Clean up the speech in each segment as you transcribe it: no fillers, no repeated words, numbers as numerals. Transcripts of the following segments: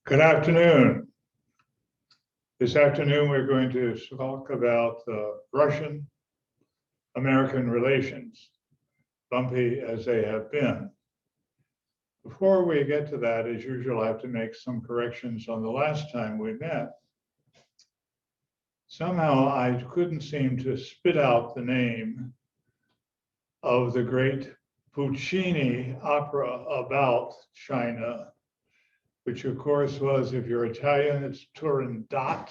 Good afternoon. This afternoon, we're going to talk about Russian-American relations, bumpy as they have been. Before we get to that, as usual, I have to make some corrections on the last time we met. Somehow I couldn't seem to spit out the name of the great Puccini opera about China, which of course was, if you're Italian, it's Turandot.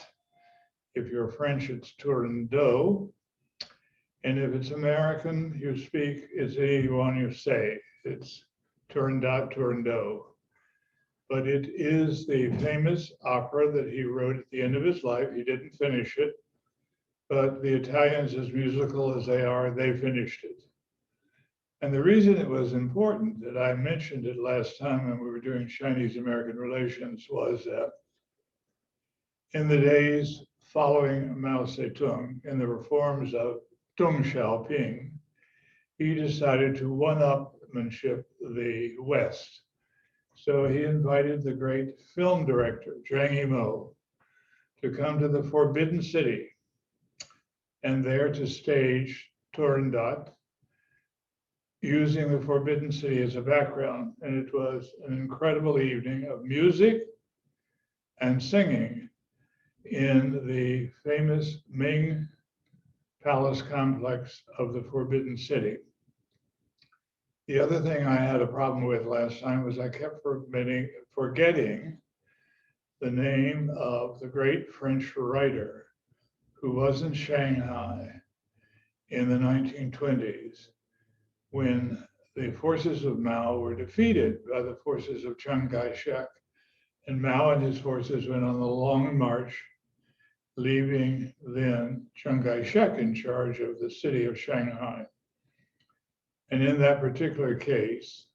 If you're French, it's Turandot. And if it's American, you speak, it's any one you say. It's Turandot, Turandot. But it is the famous opera that he wrote at the end of his life. He didn't finish it, but the Italians, as musical as they are, they finished it. And the reason it was important that I mentioned it last time when we were doing Chinese-American relations was that in the days following Mao Zedong and the reforms of Deng Xiaoping, he decided to one-upmanship the West. So he invited the great film director, Zhang Yimou, to come to the Forbidden City and there to stage Turandot, using the Forbidden City as a background. And it was an incredible evening of music and singing in the famous Ming Palace complex of the Forbidden City. The other thing I had a problem with last time was I kept forgetting the name of the great French writer who was in Shanghai in the 1920s when the forces of Mao were defeated by the forces of Chiang Kai-shek, and Mao and his forces went on the long march, leaving then Chiang Kai-shek in charge of the city of Shanghai. And in that particular case,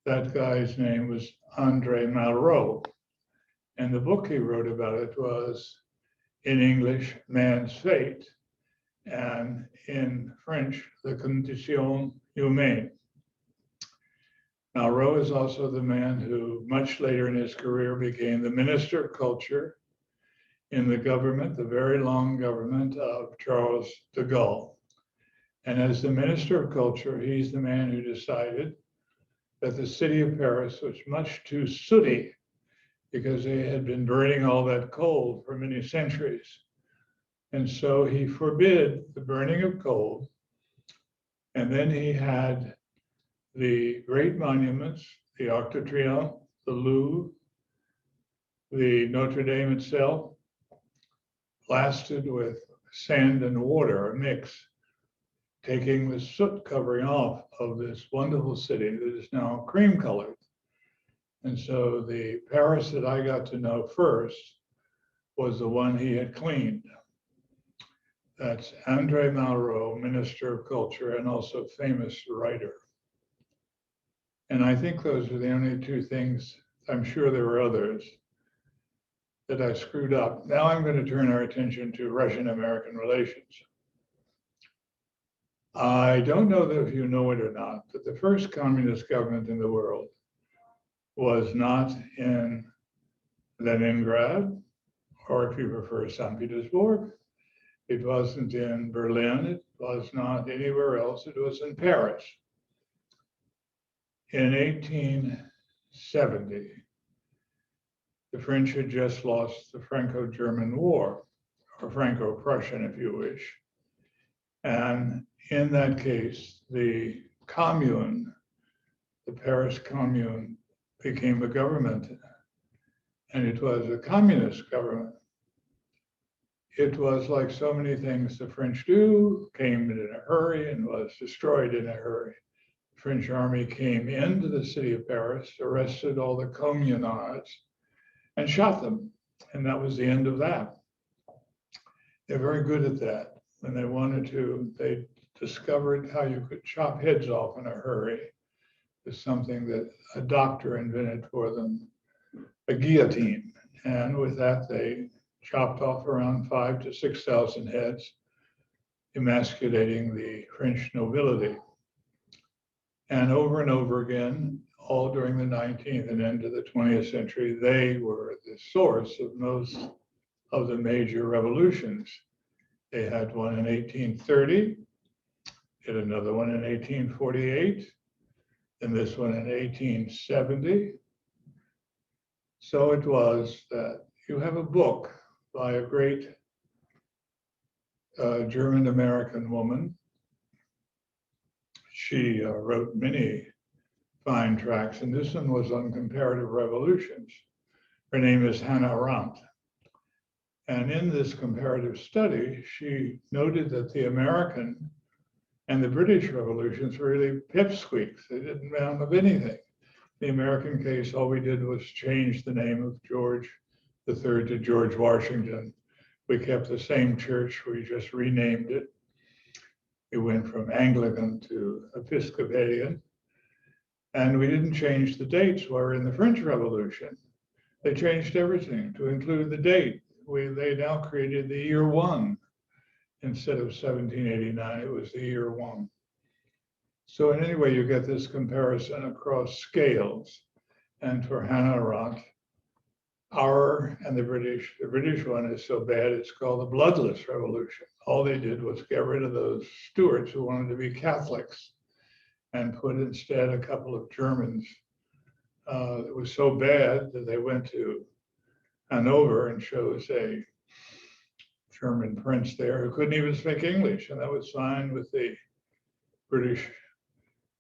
that guy's name was André Malraux. And the book he wrote about it was, in English, Man's Fate, and in French, Les Conditions Humaines. Malraux is also the man who, much later in his career, became the Minister of Culture in the government, the very long government of Charles de Gaulle. And as the Minister of Culture, he's the man who decided that the city of Paris was much too sooty because they had been burning all that coal for many centuries. And so he forbid the burning of coal. And then he had the great monuments, the Arc de Triomphe, the Louvre, the Notre Dame itself, blasted with sand and water, a mix, taking the soot covering off of this wonderful city that is now cream colored. And so the Paris that I got to know first was the one he had cleaned. That's André Malraux, Minister of Culture and also famous writer. And I think those are the only two things, I'm sure there were others, that I screwed up. Now I'm going to turn our attention to Russian-American relations. I don't know if you know it or not, but the first communist government in the world was not in Leningrad, or if you prefer, St. Petersburg. It wasn't in Berlin. It was not anywhere else. It was in Paris. In 1870, the French had just lost the Franco-German War, or Franco-Prussian, if you wish. And in that case, the Commune, the Paris Commune, became a government, and it was a communist government. It was like so many things the French do, came in a hurry and was destroyed in a hurry. The French army came into the city of Paris, arrested all the communards, and shot them. And that was the end of that. They're very good at that. When they wanted to, they discovered how you could chop heads off in a hurry. It's something that a doctor invented for them, a guillotine. And with that, they chopped off around 5,000 to 6,000 heads, emasculating the French nobility. And over again, all during the 19th and into the 20th century, they were the source of most of the major revolutions. They had one in 1830, had another one in 1848, and this one in 1870. So it was that you have a book by a great German-American woman. She wrote many fine tracts, and this one was on comparative revolutions. Her name is Hannah Arendt. And in this comparative study, she noted that the American and the British revolutions were really pipsqueaks. They didn't round of anything. The American case, all we did was change the name of George III to George Washington. We kept the same church, we just renamed it. It went from Anglican to Episcopalian. And we didn't change the dates. Where in the French Revolution, they changed everything to include the date. They now created the year one. Instead of 1789, it was the year one. So in any way, you get this comparison across scales. And for Hannah Arendt, our and the British one is so bad, it's called the Bloodless Revolution. All they did was get rid of those Stuarts who wanted to be Catholics and put instead a couple of Germans. It was so bad that they went to Hanover and chose a German prince there who couldn't even speak English, and that was signed with the British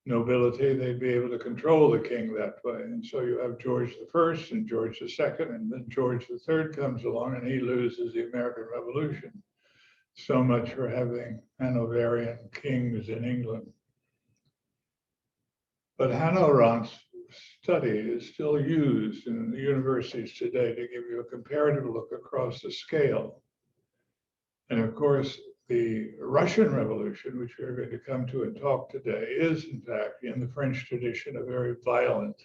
nobility. They'd be able to control the king that way. And so you have George I and George II, and then George III comes along and he loses the American Revolution. So much for having Hanoverian kings in England. But Hannah Arendt's study is still used in the universities today to give you a comparative look across the scale. And of course, the Russian Revolution, which we're going to come to and talk today, is in fact in the French tradition a very violent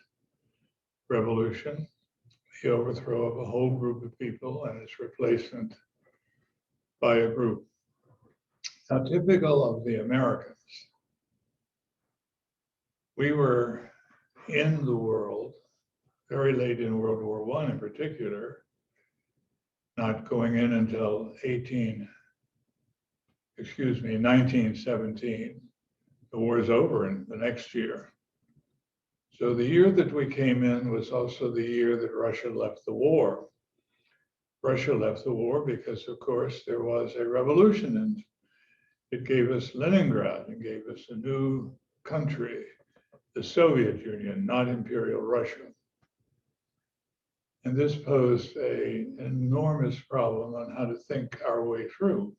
revolution, the overthrow of a whole group of people and its replacement by a group. Now, typical of the Americans, we were in the world very late in World War I in particular, not going in until 1917. The war is over in the next year. So the year that we came in was also the year that Russia left the war. Russia left the war because, of course, there was a revolution and it gave us Leningrad and gave us a new country, the Soviet Union, not Imperial Russia. And this posed an enormous problem on how to think our way through.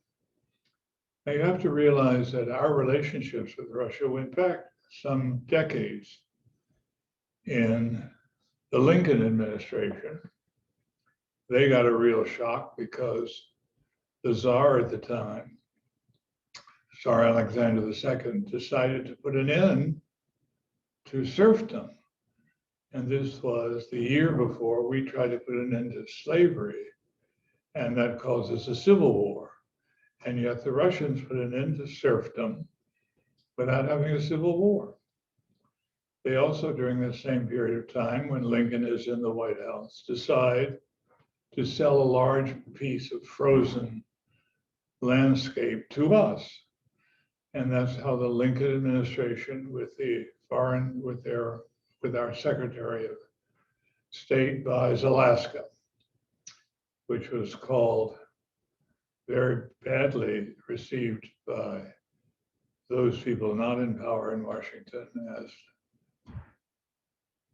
Now you have to realize that our relationships with Russia went back some decades. In the Lincoln administration, they got a real shock because the Tsar at the time, Tsar Alexander II, decided to put an end to serfdom. And this was the year before we tried to put an end to slavery, and that causes a civil war. And yet the Russians put an end to serfdom without having a civil war. They also, during the same period of time, when Lincoln is in the White House, decide to sell a large piece of frozen landscape to us. And that's how the Lincoln administration with our Secretary of State buys Alaska, which was called very badly received by those people not in power in Washington as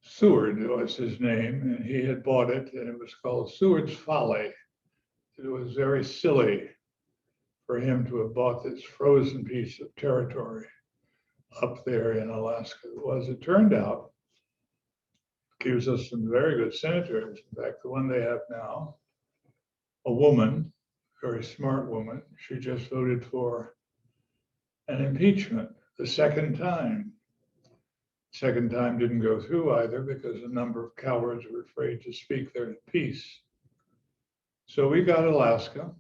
Seward was his name, and he had bought it, and it was called Seward's Folly. It was very silly for him to have bought this frozen piece of territory up there in Alaska. As it turned out, gives us some very good senators. In fact, the one they have now, a woman, very smart woman, she just voted for an impeachment the second time. Second time didn't go through either because a number of cowards were afraid to speak their piece. So we got Alaska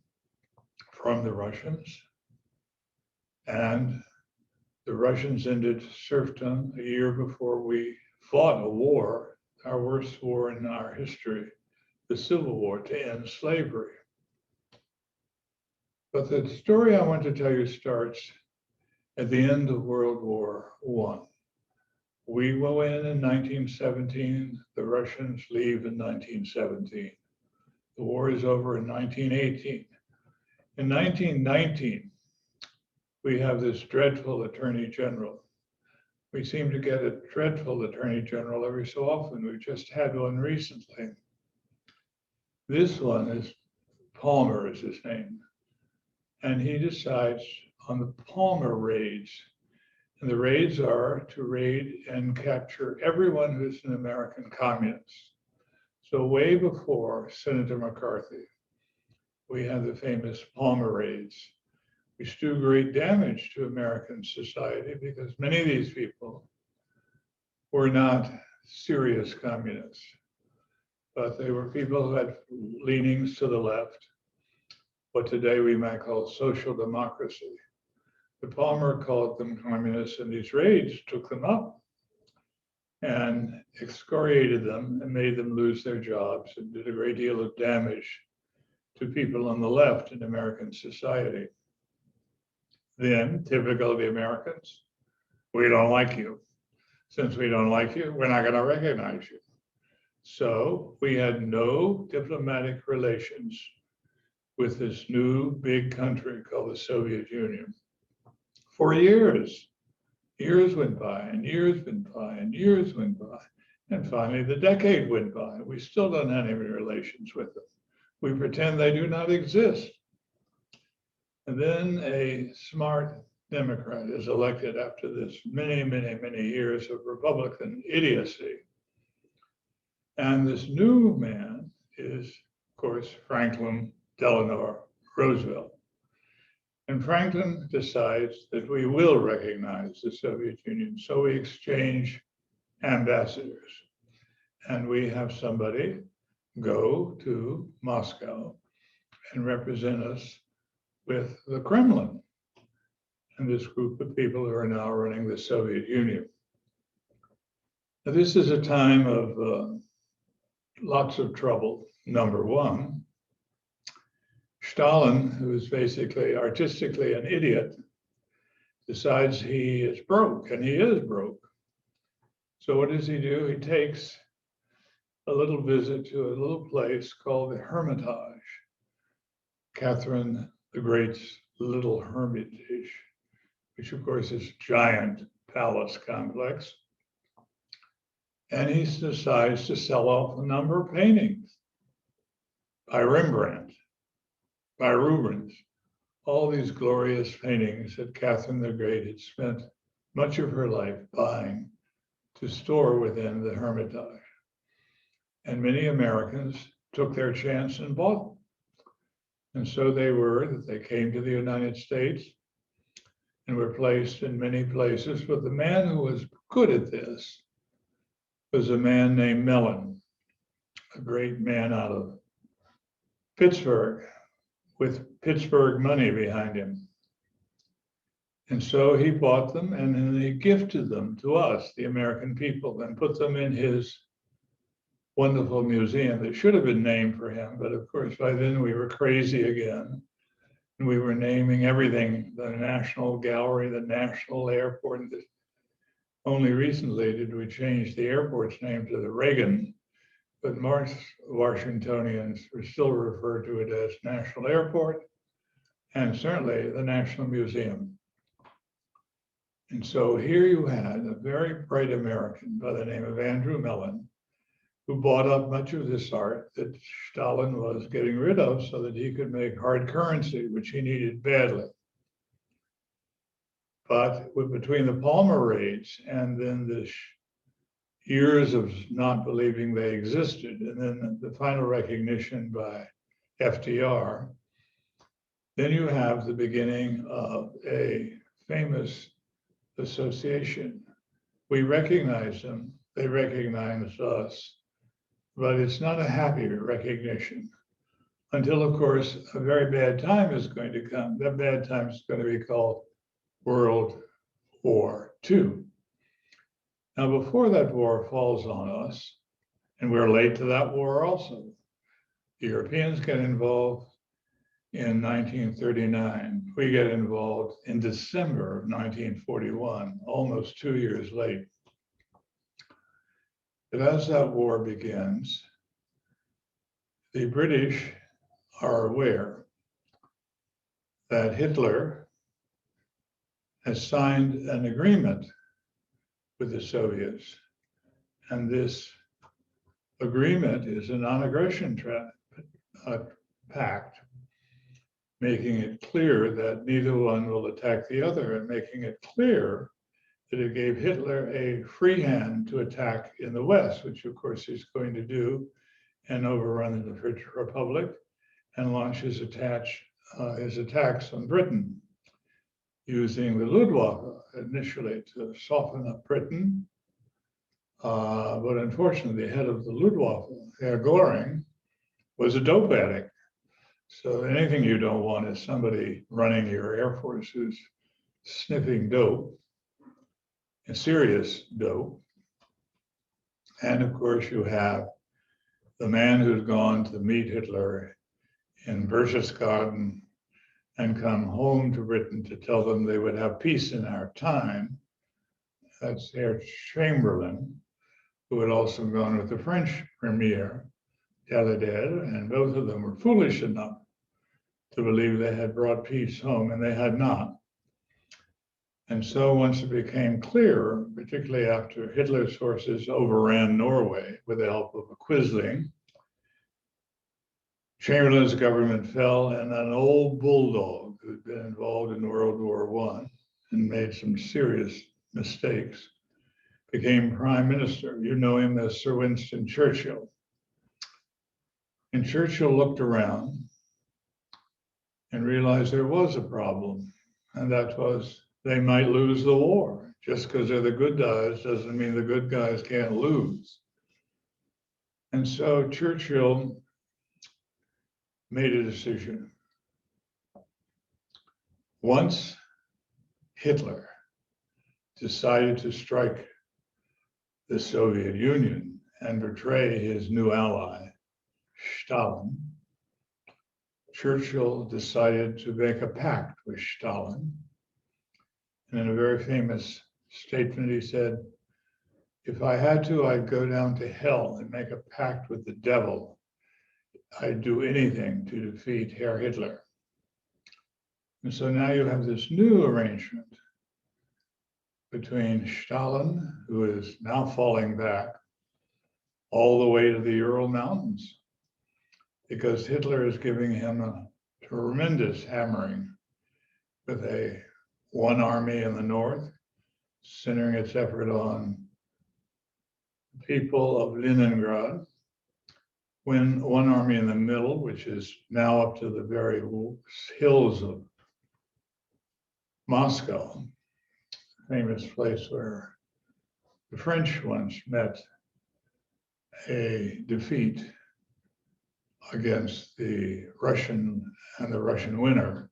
from the Russians, and the Russians ended serfdom a year before we fought a war, our worst war in our history, the Civil War, to end slavery. But the story I want to tell you starts at the end of World War I. We go in 1917, the Russians leave in 1917. The war is over in 1918. In 1919, we have this dreadful Attorney General. We seem to get a dreadful Attorney General every so often. We just had one recently. This one is Palmer is his name. And he decides on the Palmer raids. And the raids are to raid and capture everyone who's an American communist. So way before Senator McCarthy, we had the famous Palmer raids, which do great damage to American society because many of these people were not serious communists, but they were people who had leanings to the left, what today we might call social democracy. The Palmer called them communists, and these raids took them up and excoriated them and made them lose their jobs and did a great deal of damage to people on the left in American society. Then, typical of the Americans, we don't like you. Since we don't like you, we're not going to recognize you. So we had no diplomatic relations with this new big country called the Soviet Union. For years, years went by and years went by and years went by. And finally, the decade went by. We still don't have any relations with them. We pretend they do not exist. And then a smart Democrat is elected after this many, many, many years of Republican idiocy. And this new man is, of course, Franklin Delano Roosevelt. And Franklin decides that we will recognize the Soviet Union. So we exchange ambassadors. And we have somebody go to Moscow and represent us with the Kremlin and this group of people who are now running the Soviet Union. Now, this is a time of lots of trouble. Number one, Stalin, who is basically artistically an idiot, decides he is broke, and he is broke. So what does he do? He takes a little visit to a little place called the Hermitage, Catherine the Great's little hermitage, which of course is a giant palace complex. And he decides to sell off a number of paintings by Rembrandt, by Rubens, all these glorious paintings that Catherine the Great had spent much of her life buying to store within the Hermitage. And many Americans took their chance and bought them. And so they came to the United States and were placed in many places. But the man who was good at this was a man named Mellon, a great man out of Pittsburgh, with Pittsburgh money behind him. And so he bought them and then he gifted them to us, the American people, and put them in his wonderful museum that should have been named for him. But of course, by then we were crazy again. And we were naming everything, the National Gallery, the National Airport. Only recently did we change the airport's name to the Reagan, but most Washingtonians would still refer to it as National Airport and certainly the National Museum. And so here you had a very bright American by the name of Andrew Mellon, who bought up much of this art that Stalin was getting rid of so that he could make hard currency, which he needed badly. But between the Palmer raids and then the years of not believing they existed, and then the final recognition by FDR, then you have the beginning of a famous association. We recognize them, they recognize us, but it's not a happy recognition until, of course, a very bad time is going to come. That bad time is going to be called World War II. Now, before that war falls on us, and we're late to that war also, the Europeans get involved in 1939. We get involved in December of 1941, almost 2 years late. But as that war begins, the British are aware that Hitler has signed an agreement with the Soviets. And this agreement is a non-aggression pact, making it clear that neither one will attack the other, and making it clear that it gave Hitler a free hand to attack in the West, which of course he's going to do, and overrun the French Republic and launch his attacks on Britain, using the Luftwaffe initially to soften up Britain. But unfortunately, the head of the Luftwaffe, Herr Göring, was a dope addict. So anything you don't want is somebody running your Air Force who's sniffing dope, and serious dope. And of course, you have the man who's gone to meet Hitler in Berchtesgaden and come home to Britain to tell them they would have peace in our time. That's Herr Chamberlain, who had also gone with the French premier, Daladier, and both of them were foolish enough to believe they had brought peace home, and they had not. And so once it became clear, particularly after Hitler's forces overran Norway with the help of a Quisling, Chamberlain's government fell, and an old bulldog who'd been involved in World War I and made some serious mistakes became prime minister. You know him as Sir Winston Churchill. And Churchill looked around and realized there was a problem, and that was they might lose the war. Just because they're the good guys doesn't mean the good guys can't lose. And so Churchill made a decision. Once Hitler decided to strike the Soviet Union and betray his new ally, Stalin, Churchill decided to make a pact with Stalin. And in a very famous statement, he said, if I had to, I'd go down to hell and make a pact with the devil. I'd do anything to defeat Herr Hitler. And so now you have this new arrangement between Stalin, who is now falling back all the way to the Ural Mountains, because Hitler is giving him a tremendous hammering with one army in the north, centering its effort on the people of Leningrad, one army in the middle, which is now up to the very hills of Moscow, famous place where the French once met a defeat against the Russian winner.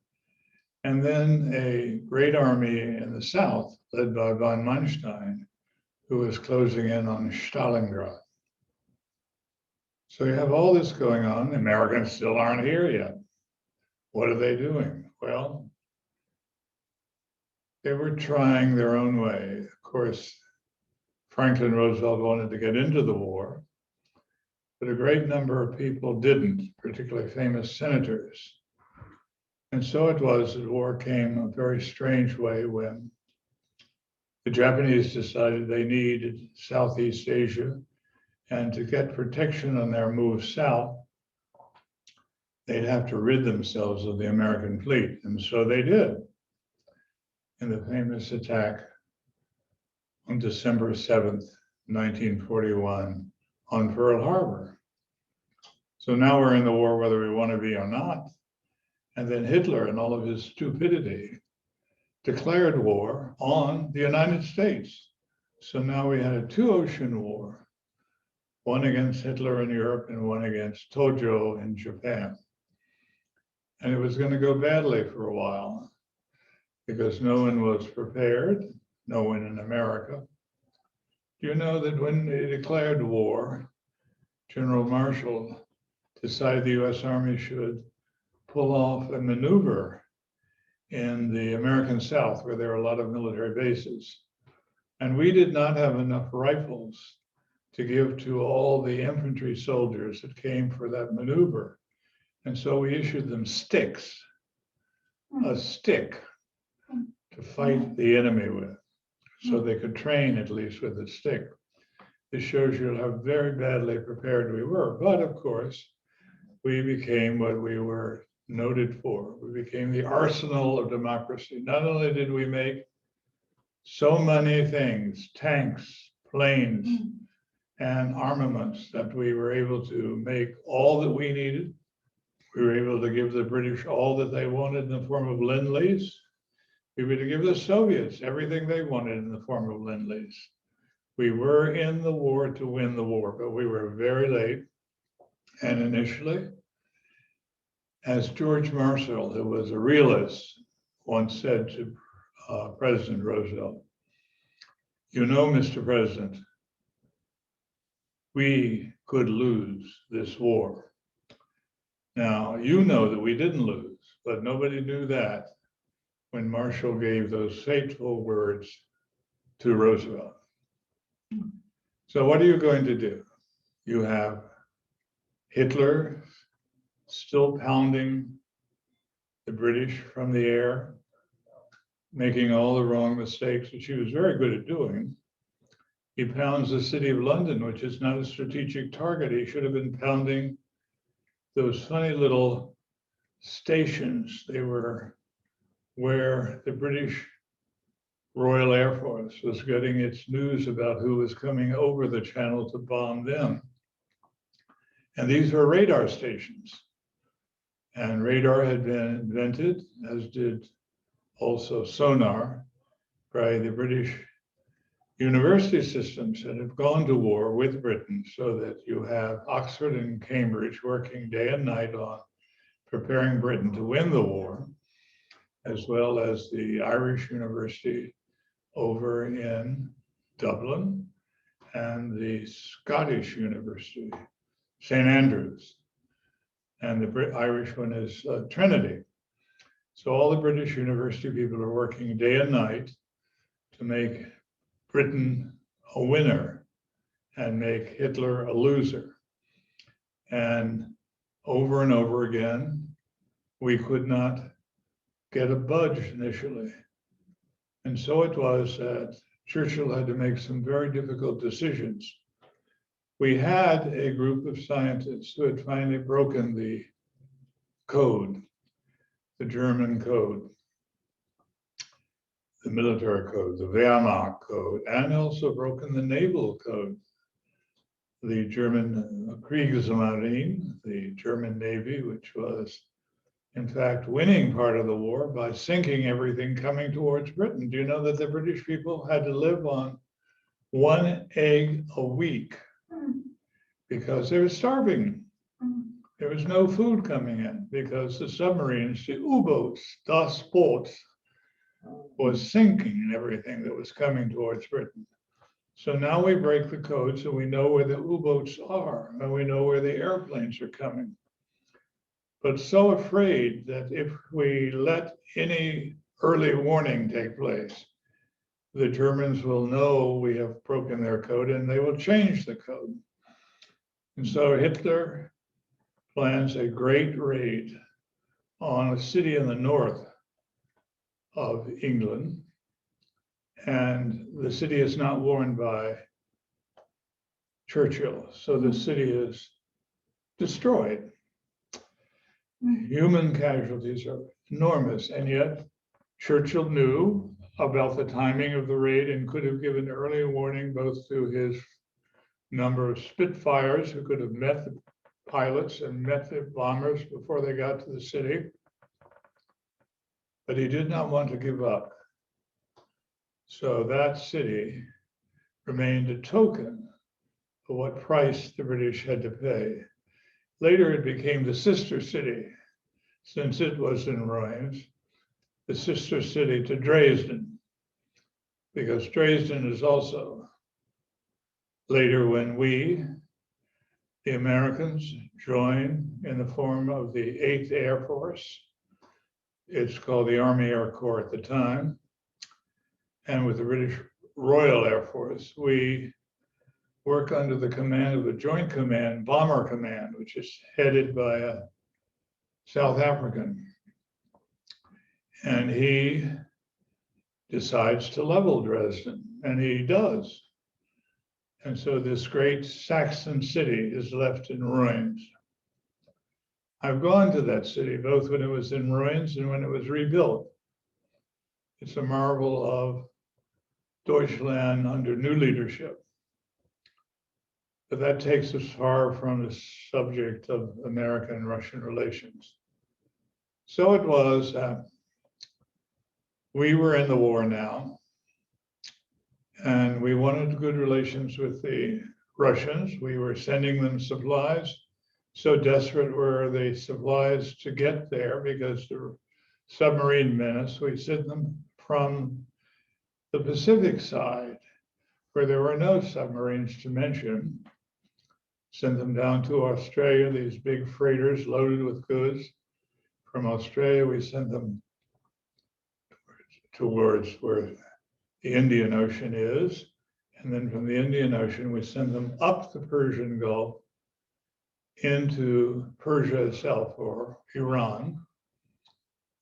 And then a great army in the south, led by von Manstein, who was closing in on Stalingrad. So you have all this going on. The Americans still aren't here yet. What are they doing? Well, they were trying their own way. Of course, Franklin Roosevelt wanted to get into the war, but a great number of people didn't, particularly famous senators. And so it was that war came a very strange way when the Japanese decided they needed Southeast Asia, and to get protection on their move south, they'd have to rid themselves of the American fleet. And so they did in the famous attack on December 7th, 1941 on Pearl Harbor. So now we're in the war whether we want to be or not. And then Hitler, in all of his stupidity, declared war on the United States. So now we had a two-ocean war, one against Hitler in Europe and one against Tojo in Japan. And it was going to go badly for a while because no one was prepared, no one in America. Do you know that when they declared war, General Marshall decided the US Army should pull off a maneuver in the American South where there are a lot of military bases. And we did not have enough rifles to give to all the infantry soldiers that came for that maneuver. And so we issued them sticks, a stick to fight the enemy with, so they could train at least with a stick. This shows you how very badly prepared we were. But of course, we became what we were noted for. We became the arsenal of democracy. Not only did we make so many things, tanks, planes, and armaments, that we were able to make all that we needed. We were able to give the British all that they wanted in the form of Lend-Lease. We were to give the Soviets everything they wanted in the form of Lend-Lease. We were in the war to win the war, but we were very late. And initially, as George Marshall, who was a realist, once said to President Roosevelt, "You know, Mr. President, we could lose this war." Now, you know that we didn't lose, but nobody knew that when Marshall gave those fateful words to Roosevelt. So what are you going to do? You have Hitler still pounding the British from the air, making all the wrong mistakes, which he was very good at doing. He pounds the city of London, which is not a strategic target. He should have been pounding those funny little stations. They were where the British Royal Air Force was getting its news about who was coming over the channel to bomb them. And these were radar stations. And radar had been invented, as did also sonar, by the British university systems that have gone to war with Britain, so that you have Oxford and Cambridge working day and night on preparing Britain to win the war, as well as the Irish University over in Dublin and the Scottish University, St. Andrews, and the Irish one is Trinity. So all the British university people are working day and night to make Britain a winner and make Hitler a loser. And over again, we could not get a budge initially. And so it was that Churchill had to make some very difficult decisions. We had a group of scientists who had finally broken the code, the German code, the military code, the Wehrmacht code, and also broken the naval code. The German Kriegsmarine, the German Navy, which was in fact winning part of the war by sinking everything coming towards Britain. Do you know that the British people had to live on 1 egg a week because they were starving? There was no food coming in because the submarines, the U-boats, Das Boot, was sinking everything that was coming towards Britain. So now we break the code so we know where the U-boats are and we know where the airplanes are coming. But so afraid that if we let any early warning take place, the Germans will know we have broken their code and they will change the code. And so Hitler plans a great raid on a city in the north of England. And the city is not warned by Churchill. So the city is destroyed. Human casualties are enormous. And yet Churchill knew about the timing of the raid and could have given early warning both to his number of Spitfires who could have met the pilots and met the bombers before they got to the city. But he did not want to give up. So that city remained a token of what price the British had to pay. Later, it became the sister city, since it was in ruins, the sister city to Dresden, because Dresden is also Later, when we, the Americans, joined in the form of the 8th Air Force, it's called the Army Air Corps at the time, and with the British Royal Air Force, we work under the command of the Joint Command, Bomber Command, which is headed by a South African. And he decides to level Dresden, and he does. And so this great Saxon city is left in ruins. I've gone to that city, both when it was in ruins and when it was rebuilt. It's a marvel of Deutschland under new leadership. But that takes us far from the subject of American and Russian relations. So it was, we were in the war now, and we wanted good relations with the Russians. We were sending them supplies. So desperate were the supplies to get there because the submarine menace, we sent them from the Pacific side, where there were no submarines to mention, sent them down to Australia, these big freighters loaded with goods. From Australia, we sent them towards where the Indian Ocean is. And then from the Indian Ocean, we send them up the Persian Gulf into Persia itself, or Iran.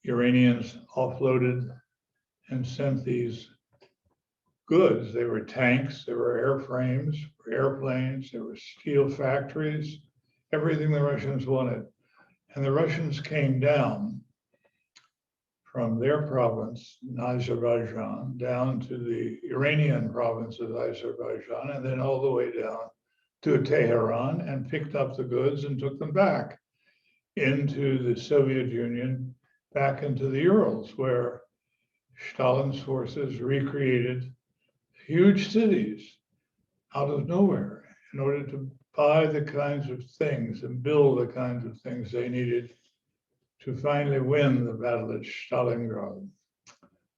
Iranians offloaded and sent these goods. They were tanks, there were airframes, airplanes, there were steel factories, everything the Russians wanted. And the Russians came down from their province in Azerbaijan down to the Iranian province of Azerbaijan, and then all the way down to Tehran, and picked up the goods and took them back into the Soviet Union, back into the Urals, where Stalin's forces recreated huge cities out of nowhere in order to buy the kinds of things and build the kinds of things they needed to finally win the battle at Stalingrad.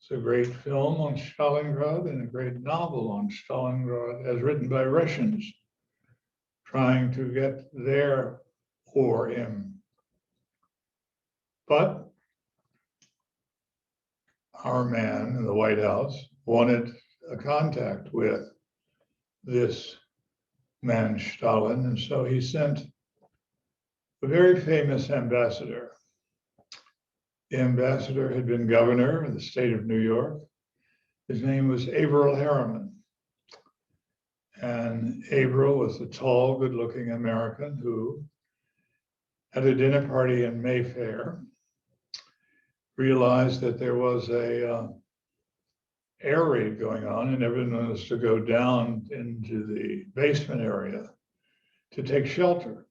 It's a great film on Stalingrad and a great novel on Stalingrad, as written by Russians trying to get their war in. But our man in the White House wanted a contact with this man Stalin, and so he sent a very famous ambassador. The ambassador had been governor of the state of New York. His name was Averell Harriman. And Averell was a tall, good-looking American who, at a dinner party in Mayfair, realized that there was a air raid going on, and everyone was to go down into the basement area to take shelter.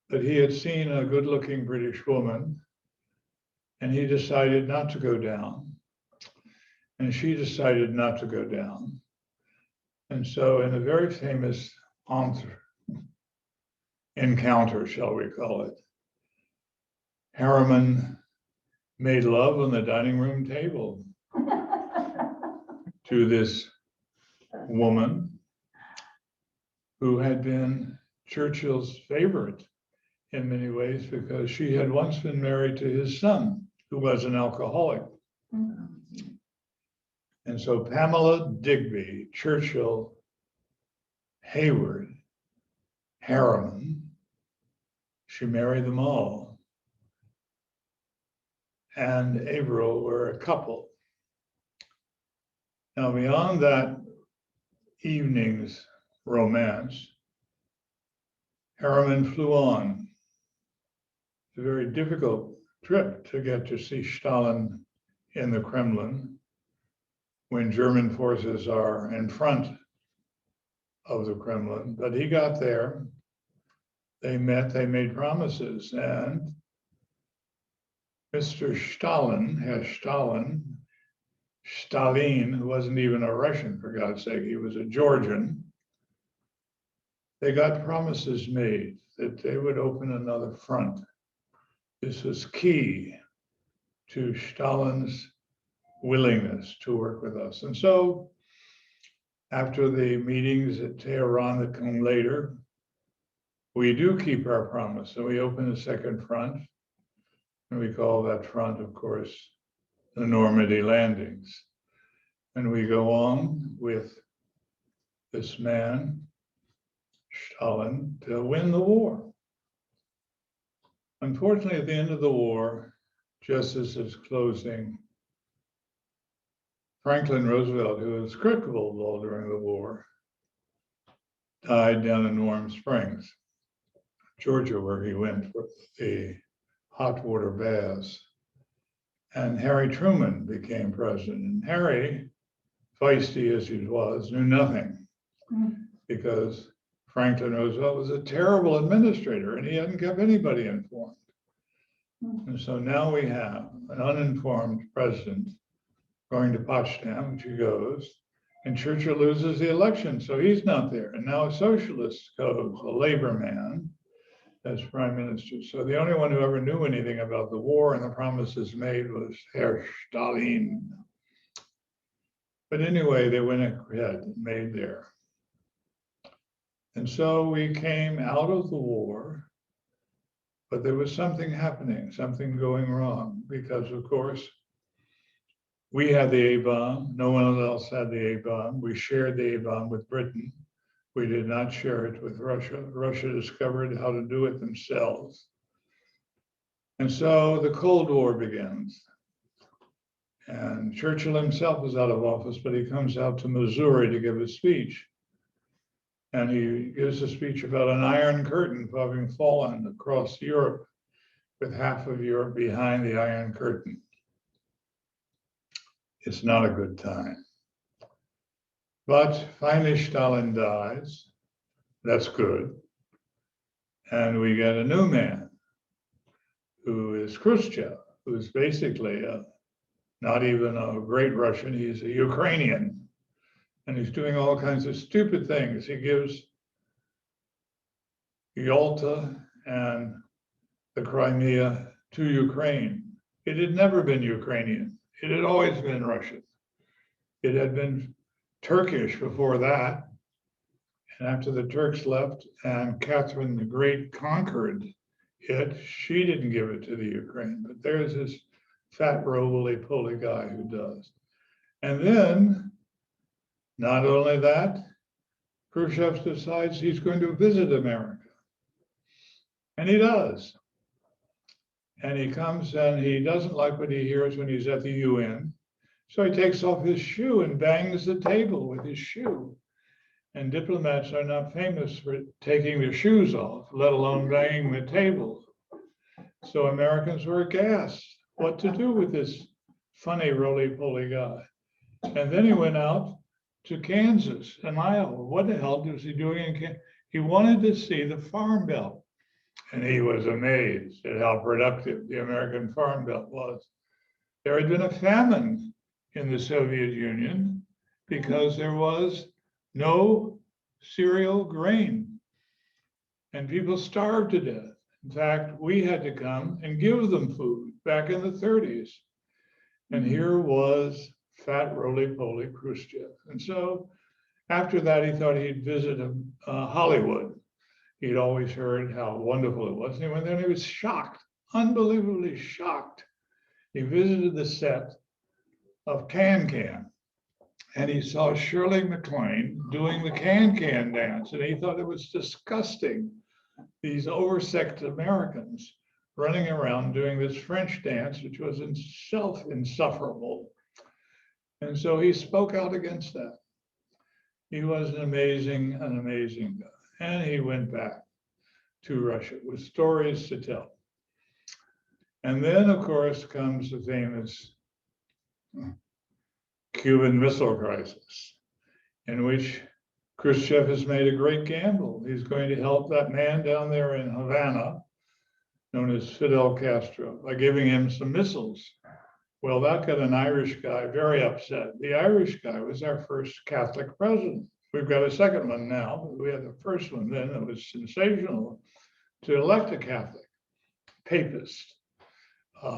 But he had seen a good-looking British woman, and he decided not to go down. And she decided not to go down. And so in a very famous encounter, shall we call it, Harriman made love on the dining room table to this woman who had been Churchill's favorite in many ways because she had once been married to his son, who was an alcoholic. And so Pamela Digby, Churchill, Hayward, Harriman, she married them all. And Averell were a couple. Now, beyond that evening's romance, Harriman flew on. It's a very difficult trip to get to see Stalin in the Kremlin when German forces are in front of the Kremlin. But he got there, they met, they made promises, and Mr. Stalin, Stalin, who wasn't even a Russian, for God's sake, he was a Georgian. They got promises made that they would open another front. This was key to Stalin's willingness to work with us. And so after the meetings at Tehran that come later, we do keep our promise. So we open a second front, and we call that front, of course, the Normandy landings. And we go on with this man, Stalin, to win the war. Unfortunately, at the end of the war, just as it's closing, Franklin Roosevelt, who was critical of all during the war, died down in Warm Springs, Georgia, where he went for the hot water baths. And Harry Truman became president. And Harry, feisty as he was, knew nothing because Franklin Roosevelt was a terrible administrator and he hadn't kept anybody informed. And so now we have an uninformed president going to Potsdam, which he goes, and Churchill loses the election, so he's not there. And now a socialist goes, a labor man, as prime minister. So the only one who ever knew anything about the war and the promises made was Herr Stalin. But anyway, they went ahead and made there. And so we came out of the war, but there was something happening, something going wrong, because of course, we had the A-bomb, no one else had the A-bomb. We shared the A-bomb with Britain. We did not share it with Russia. Russia discovered how to do it themselves. And so the Cold War begins. And Churchill himself is out of office, but he comes out to Missouri to give a speech. And he gives a speech about an iron curtain having fallen across Europe, with half of Europe behind the Iron Curtain. It's not a good time. But finally, Stalin dies. That's good. And we get a new man who is Khrushchev, who is basically not even a great Russian, he's a Ukrainian. And he's doing all kinds of stupid things. He gives Yalta and the Crimea to Ukraine. It had never been Ukrainian. It had always been Russian. It had been Turkish before that. And after the Turks left and Catherine the Great conquered it, she didn't give it to the Ukraine. But there's this fat, roly-poly guy who does. And then, not only that, Khrushchev decides he's going to visit America. And he does. And he comes and he doesn't like what he hears when he's at the UN. So he takes off his shoe and bangs the table with his shoe. And diplomats are not famous for taking their shoes off, let alone banging the table. So Americans were aghast what to do with this funny roly-poly guy. And then he went out to Kansas and Iowa. What the hell was he doing in Kansas? He wanted to see the Farm Belt. And he was amazed at how productive the American Farm Belt was. There had been a famine in the Soviet Union because there was no cereal grain and people starved to death. In fact, we had to come and give them food back in the 30s. And here was fat roly-poly Khrushchev. And so after that, he thought he'd visit Hollywood. He'd always heard how wonderful it was. And he went there and he was shocked, unbelievably shocked. He visited the set of Can-Can and he saw Shirley MacLaine doing the Can-Can dance. And he thought it was disgusting. These oversexed Americans running around doing this French dance, which was itself insufferable. And so he spoke out against that. He was an amazing guy. And he went back to Russia with stories to tell. And then, of course, comes the famous Cuban Missile Crisis, in which Khrushchev has made a great gamble. He's going to help that man down there in Havana, known as Fidel Castro, by giving him some missiles. Well, that got an Irish guy very upset. The Irish guy was our first Catholic president. We've got a second one now, but we had the first one then. It was sensational to elect a Catholic papist.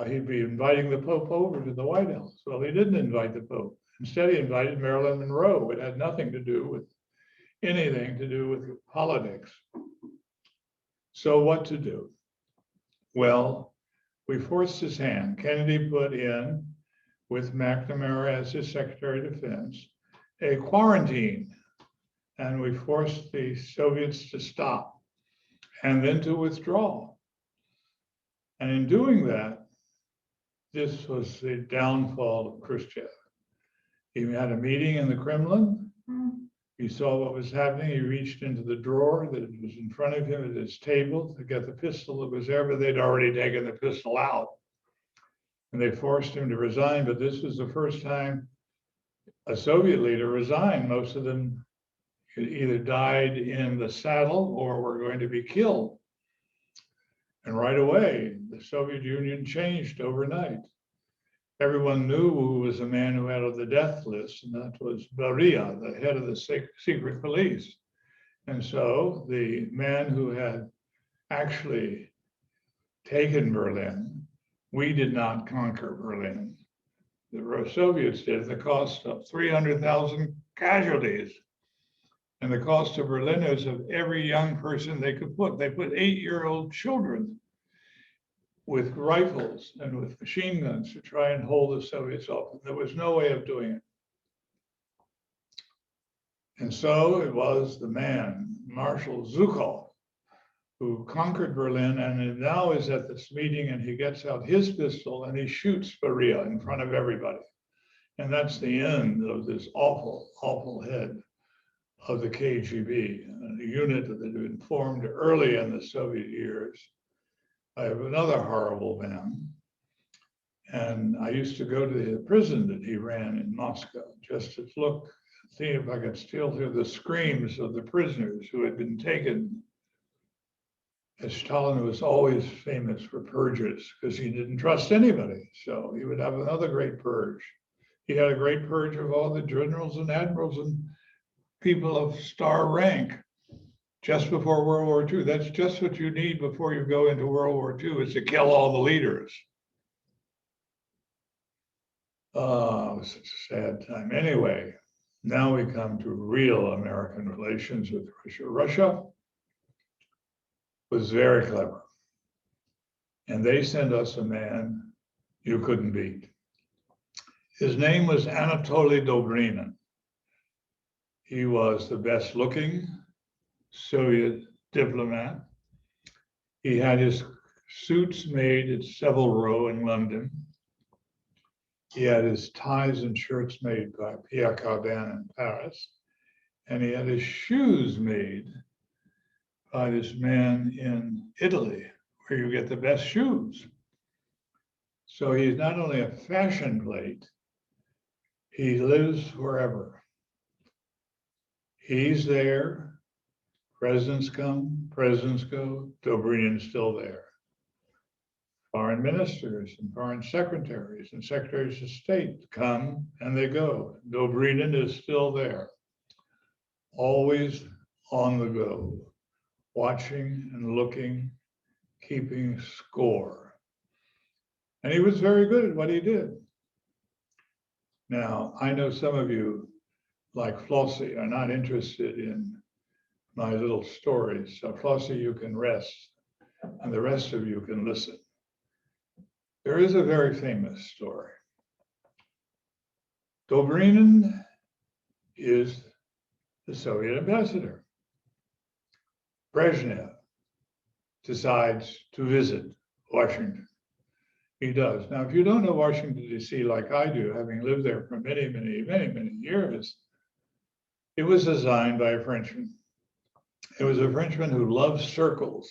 He'd be inviting the Pope over to the White House. Well, he didn't invite the Pope. Instead, he invited Marilyn Monroe. It had nothing to do with anything to do with politics. So what to do? Well, we forced his hand. Kennedy put in, with McNamara as his Secretary of Defense, a quarantine. And we forced the Soviets to stop and then to withdraw. And in doing that, this was the downfall of Khrushchev. He had a meeting in the Kremlin. He saw what was happening. He reached into the drawer that was in front of him at his table to get the pistol that was there, but they'd already taken the pistol out. And they forced him to resign. But this was the first time a Soviet leader resigned. Most of them either died in the saddle or were going to be killed. And right away, the Soviet Union changed overnight. Everyone knew who was the man who had the death list, and that was Beria, the head of the secret police. And so the man who had actually taken Berlin, we did not conquer Berlin. The Soviets did at the cost of 300,000 casualties. And the cost of Berlin is of every young person they could put. They put 8-year-old children with rifles and with machine guns to try and hold the Soviets off. There was no way of doing it. And so it was the man, Marshal Zhukov, who conquered Berlin and now is at this meeting, and he gets out his pistol and he shoots Beria in front of everybody. And that's the end of this awful, awful head of the KGB, a unit that had been formed early in the Soviet years. I have another horrible man. And I used to go to the prison that he ran in Moscow just to look, see if I could still hear the screams of the prisoners who had been taken. As Stalin was always famous for purges because he didn't trust anybody. So he would have another great purge. He had a great purge of all the generals and admirals and people of star rank just before World War II. That's just what you need before you go into World War II, is to kill all the leaders. Oh, it was such a sad time. Anyway, now we come to real American relations with Russia. Russia was very clever. And they sent us a man you couldn't beat. His name was Anatoly Dobrynin. He was the best looking Soviet diplomat. He had his suits made at Savile Row in London. He had his ties and shirts made by Pierre Cardin in Paris. And he had his shoes made by this man in Italy, where you get the best shoes. So he's not only a fashion plate, he lives wherever. He's there, presidents come, presidents go, Dobrynin's still there. Foreign ministers and foreign secretaries and secretaries of state come and they go. Dobrynin is still there, always on the go, watching and looking, keeping score. And he was very good at what he did. Now, I know some of you, like Flossie, are not interested in my little stories. So Flossie, you can rest, and the rest of you can listen. There is a very famous story. Dobrynin is the Soviet ambassador. Brezhnev decides to visit Washington. He does. Now, if you don't know Washington, D.C. like I do, having lived there for many, many, many, many years, it was designed by a Frenchman. It was a Frenchman who loved circles.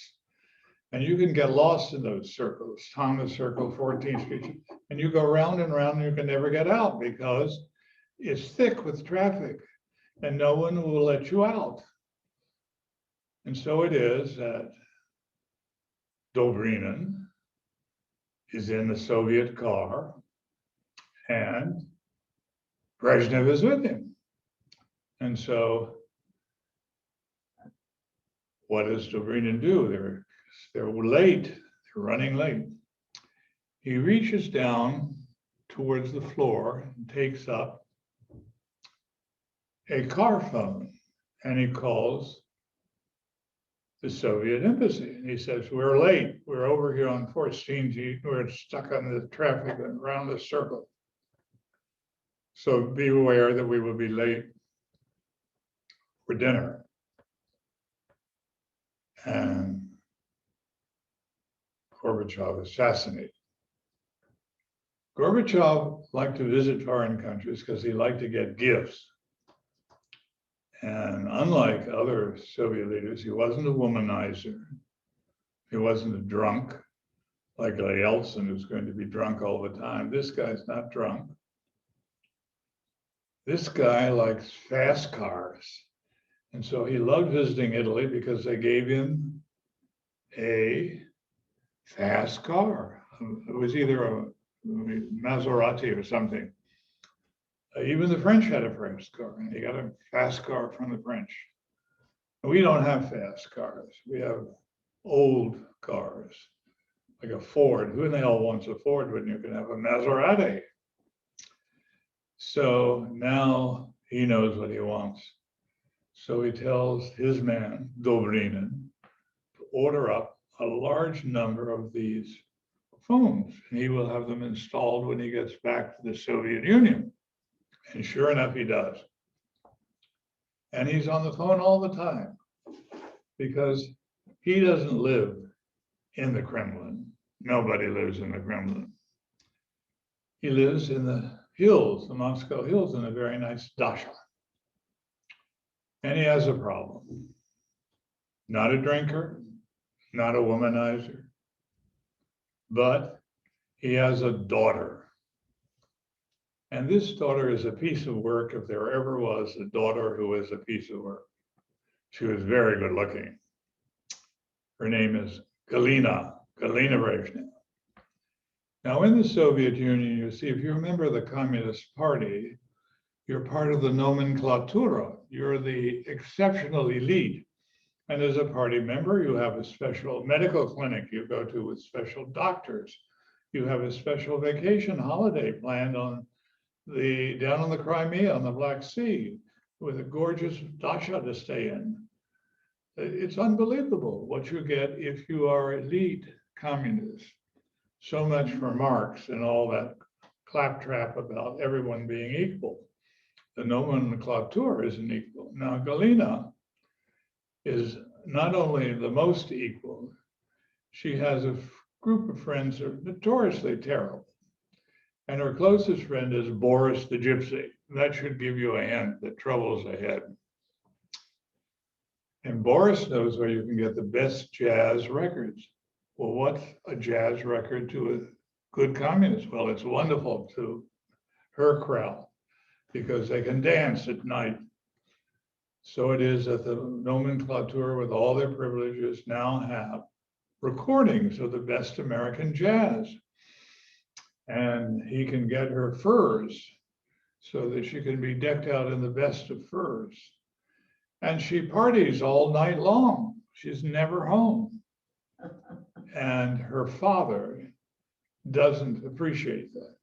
And you can get lost in those circles, Thomas Circle, 14th Street, and you go round and round and you can never get out because it's thick with traffic and no one will let you out. And so it is that Dobrynin is in the Soviet car and Brezhnev is with him. And so what does Dobrynin do? They're late, they're running late. He reaches down towards the floor and takes up a car phone, and he calls the Soviet embassy. And he says, we're late. We're over here on 14G. We're stuck on the traffic around the circle. So be aware that we will be late for dinner. And Gorbachev assassinated. Gorbachev liked to visit foreign countries because he liked to get gifts. And unlike other Soviet leaders, he wasn't a womanizer. He wasn't a drunk like Yeltsin, who's going to be drunk all the time. This guy's not drunk. This guy likes fast cars. And so he loved visiting Italy because they gave him a fast car. It was either a Maserati or something. Even the French had a fast car, and he got a fast car from the French. We don't have fast cars. We have old cars, like a Ford. Who in the hell wants a Ford when you can have a Maserati? So now he knows what he wants. So he tells his man, Dobrinin, to order up a large number of these phones, and he will have them installed when he gets back to the Soviet Union. And sure enough, he does. And he's on the phone all the time because he doesn't live in the Kremlin. Nobody lives in the Kremlin. He lives in the hills, the Moscow hills, in a very nice dacha. And he has a problem. Not a drinker, not a womanizer, but he has a daughter. And this daughter is a piece of work, if there ever was a daughter who was a piece of work. She was very good looking. Her name is Galina Brezhnev. Now in the Soviet Union, you see, if you remember the Communist Party, you're part of the nomenklatura. You're the exceptional elite. And as a party member, you have a special medical clinic you go to with special doctors. You have a special vacation holiday planned down on the Crimea, on the Black Sea, with a gorgeous dacha to stay in. It's unbelievable what you get if you are elite communist. So much for Marx and all that claptrap about everyone being equal. The nomenclature isn't equal. Now, Galina is not only the most equal, she has a group of friends that are notoriously terrible. And her closest friend is Boris the Gypsy. That should give you a hint that trouble's ahead. And Boris knows where you can get the best jazz records. Well, what's a jazz record to a good communist? Well, it's wonderful to her crowd because they can dance at night. So it is that the nomenclature, with all their privileges, now have recordings of the best American jazz. And he can get her furs so that she can be decked out in the best of furs. And she parties all night long. She's never home. And her father doesn't appreciate that.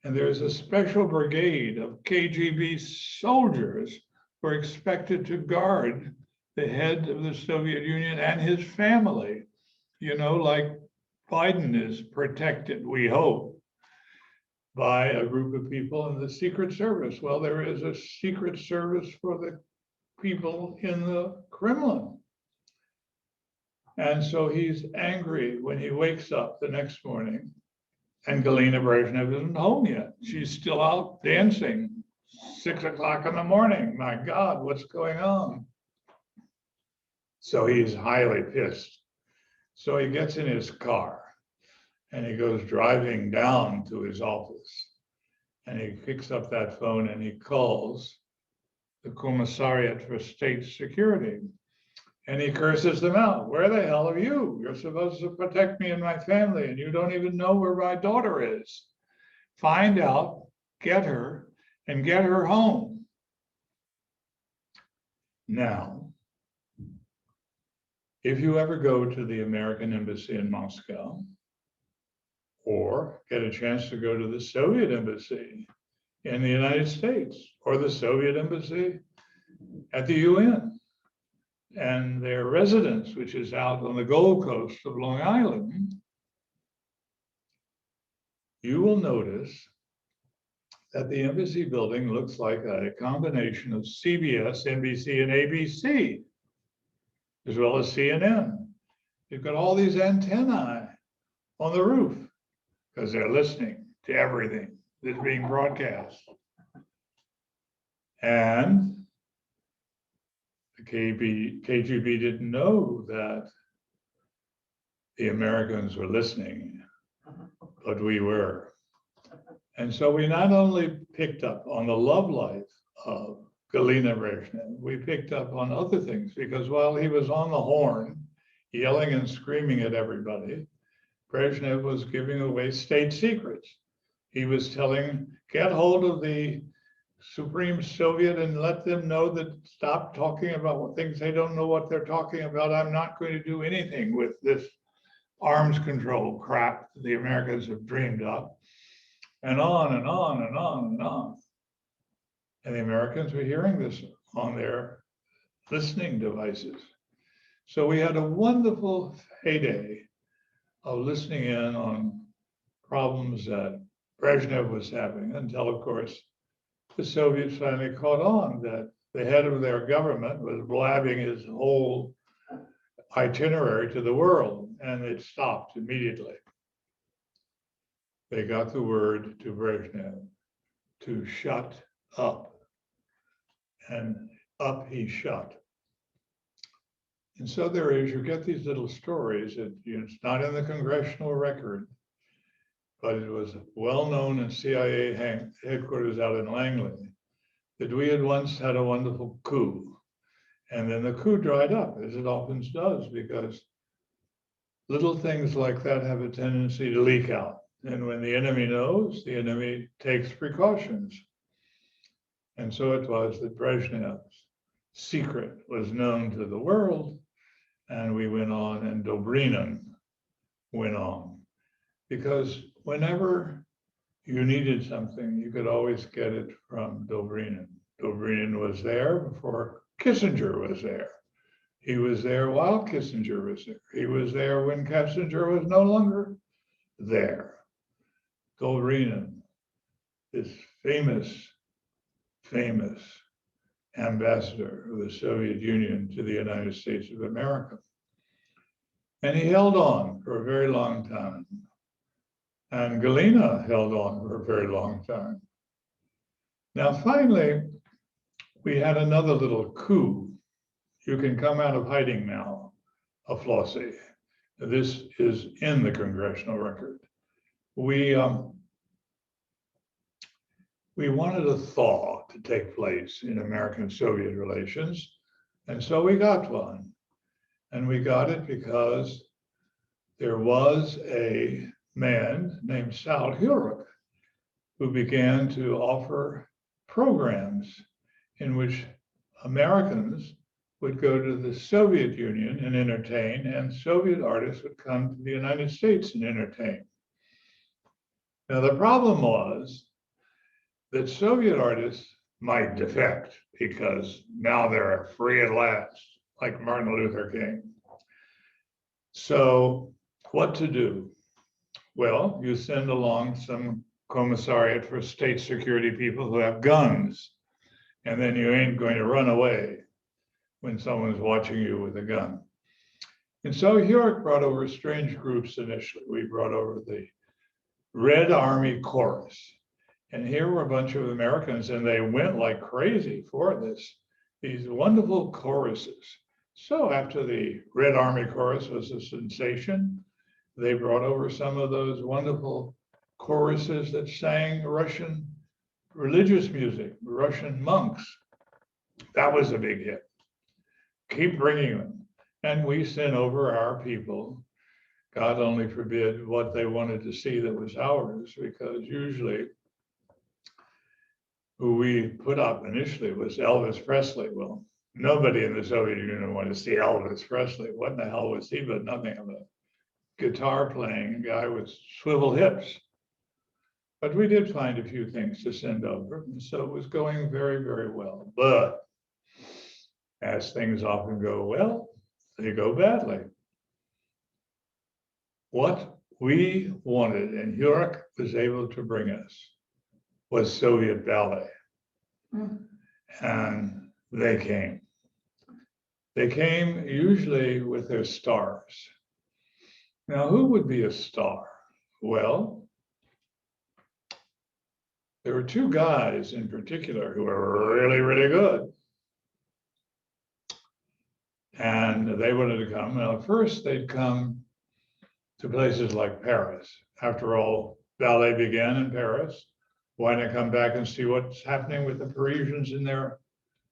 And there's a special brigade of KGB soldiers who are expected to guard the head of the Soviet Union and his family, you know, like Biden is protected, we hope, by a group of people in the Secret Service. Well, there is a Secret Service for the people in the Kremlin. And so he's angry when he wakes up the next morning and Galina Brezhnev isn't home yet. She's still out dancing, 6 o'clock in the morning. My God, what's going on? So he's highly pissed. So he gets in his car and he goes driving down to his office and he picks up that phone and he calls the Commissariat for State Security. And he curses them out. Where the hell are you? You're supposed to protect me and my family, and you don't even know where my daughter is. Find out, get her, and get her home. Now, if you ever go to the American Embassy in Moscow, or get a chance to go to the Soviet Embassy in the United States or the Soviet embassy at the UN. And their residence, which is out on the Gold Coast of Long Island, you will notice that the embassy building looks like a combination of CBS, NBC, and ABC, as well as CNN. You've got all these antennae on the roof because they're listening to everything that's being broadcast. And the KGB didn't know that the Americans were listening, but we were. And so we not only picked up on the love life of Galina Brezhnev, we picked up on other things, because while he was on the horn, yelling and screaming at everybody, Brezhnev was giving away state secrets. He was telling, get hold of the Supreme Soviet and let them know that stop talking about things they don't know what they're talking about. I'm not going to do anything with this arms control crap the Americans have dreamed up. And on and on and on and on. And the Americans were hearing this on their listening devices. So we had a wonderful heyday of listening in on problems that Brezhnev was having, until, of course, the Soviets finally caught on that the head of their government was blabbing his whole itinerary to the world, and it stopped immediately. They got the word to Brezhnev to shut up, and up he shut. And so there is, you get these little stories that it's not in the congressional record, but it was well known in CIA headquarters out in Langley that we had once had a wonderful coup. And then the coup dried up, as it often does, because little things like that have a tendency to leak out. And when the enemy knows, the enemy takes precautions. And so it was that Brezhnev's secret was known to the world, and we went on, and Dobrynin went on. Because whenever you needed something, you could always get it from Dobrynin. Dobrynin was there before Kissinger was there. He was there while Kissinger was there. He was there when Kissinger was no longer there. Dobrynin, this famous ambassador of the Soviet Union to the United States of America. And he held on for a very long time. And Galina held on for a very long time. Now, finally, we had another little coup. You can come out of hiding now, a Flossie. This is in the congressional record. We wanted a thaw to take place in American-Soviet relations, and so we got one. And we got it because there was a man named Sal Hurek who began to offer programs in which Americans would go to the Soviet Union and entertain, and Soviet artists would come to the United States and entertain. Now, the problem was that Soviet artists might defect because now they're free at last, like Martin Luther King. So what to do? Well, you send along some commissariat for state security people who have guns, and then you ain't going to run away when someone's watching you with a gun. And so Hurek brought over strange groups initially. We brought over the Red Army Chorus. And here were a bunch of Americans, and they went like crazy for this, these wonderful choruses. So after the Red Army Chorus was a sensation, they brought over some of those wonderful choruses that sang Russian religious music, Russian monks. That was a big hit. Keep bringing them. And we sent over our people. God only forbid what they wanted to see that was ours, because usually who we put up initially was Elvis Presley. Well, nobody in the Soviet Union wanted to see Elvis Presley. What in the hell was he but nothing of a guitar playing guy with swivel hips? But we did find a few things to send over, and so it was going very, very well. But as things often go well, they go badly. What we wanted, and York was able to bring us, was Soviet ballet. And they came. They came usually with their stars. Now, who would be a star? Well, there were two guys in particular who were really, really good. And they wanted to come. Now, first, they'd come to places like Paris. After all, ballet began in Paris. Why not come back and see what's happening with the Parisians in their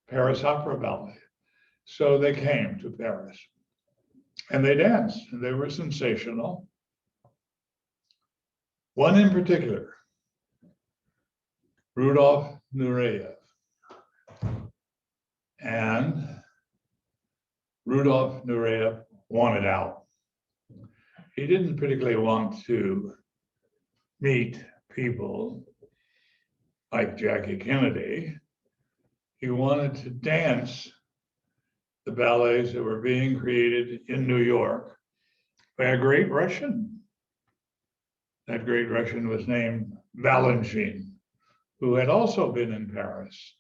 Paris Opera Ballet? So they came to Paris and they danced, and they were sensational. One in particular, Rudolf Nureyev. And Rudolf Nureyev wanted out. He didn't particularly want to meet people like Jackie Kennedy. He wanted to dance the ballets that were being created in New York by a great Russian. That great Russian was named Balanchine, who had also been in Paris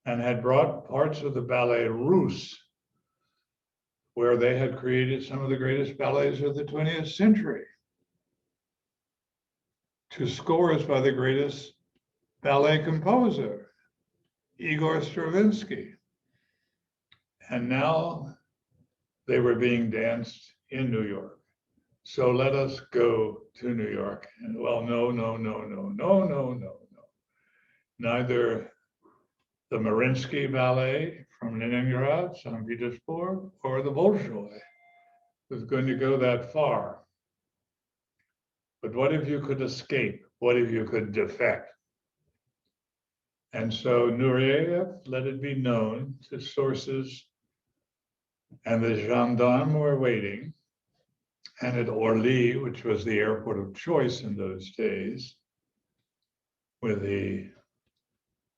and had brought parts of the Ballet Russe, where they had created some of the greatest ballets of the 20th century, to scores by the greatest ballet composer, Igor Stravinsky. And now they were being danced in New York. So let us go to New York. And well, no. Neither the Mariinsky Ballet from Leningrad, St. Petersburg, or the Bolshoi was going to go that far. But what if you could escape? What if you could defect? And so Nureyev let it be known to sources, and the gendarmes were waiting. And at Orly, which was the airport of choice in those days, with the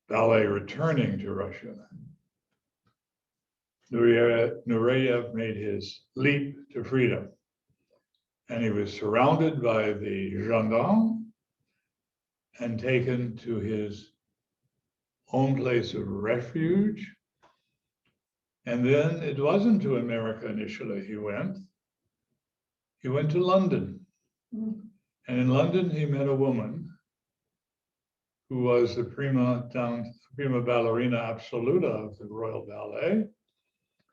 ballet returning to Russia, Nureyev made his leap to freedom. And he was surrounded by the gendarmes and taken to his own place of refuge. And then it wasn't to America initially he went. He went to London. And in London, he met a woman who was the prima ballerina absoluta of the Royal Ballet.